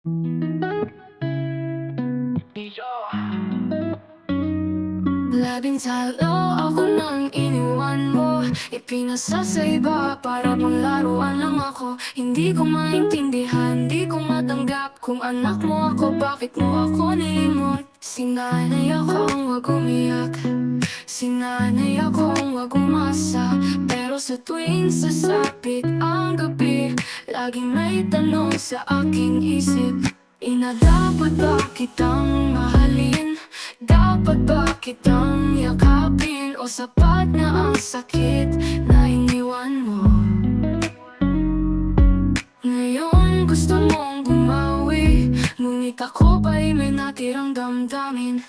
Labing talo ako nang iniwan mo. Ipinasa sa iba para bang laruan lang ako. Hindi ko maintindihan, di ko matanggap. Kung anak mo ako, bakit mo ako nilimot? Sinanay akong wag umiyak, sinanay akong wag umasa. Pero sa tuwing sasapit ang gabi, laging may tanong sa aking isip. Dapat ba kitang mahalin? Dapat ba kitang yakapin? O sapat na ang sakit na iniwan mo? Ngayon gusto mong bumawi, ngunit ako ba'y may natirang damdamin?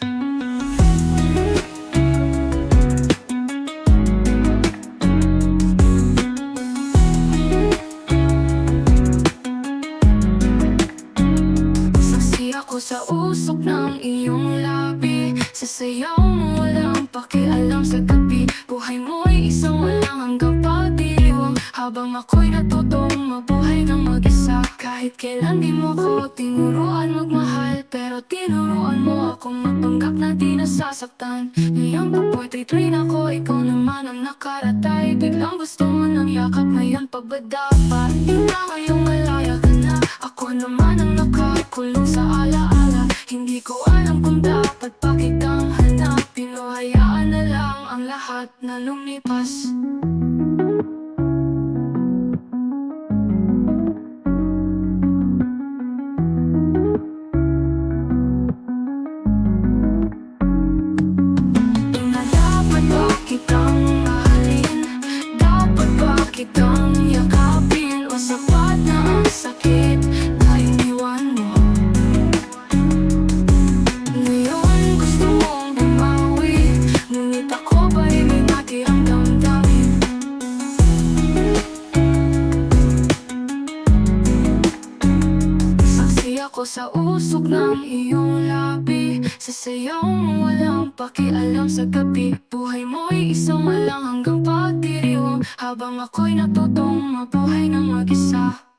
Ako sa usok ng iyong labi, sa sayaw mo walang pakialam sa gabi. Buhay mo'y isang walang hanggang pagdiriwang, habang ako'y natutong mabuhay ng mag-isa. Kahit kailan di mo ko tinuruan magmahal, pero tinuruan mo akong mapanggap na di nasasaktan. Ngayong pagportrait ako, ikaw naman ang nakaratay. Biglang gusto mo ng yakap, ngayon pa ba dapat? Di na ngayong malaya ka na, ako naman ang nakakulong sa alaala. Hindi ko alam kung dapat pa kitang hanapin o hayaan na lang ang lahat na lumipas. Dapat ba kitang mahalin? Dapat ba kitang yakapin? O sapat na ang sakit na iniwan mo? Ngayon gusto mong bumawi, ngunit ako ba'y may natirang damdamin? Saksi ako sa usok ng iyong labi, sa sayaw mo walang pakialam sa gabi. Buhay mo'y isang walang hanggang pagdiriwang, habang ako'y natutong mabuhay ng mag-isa.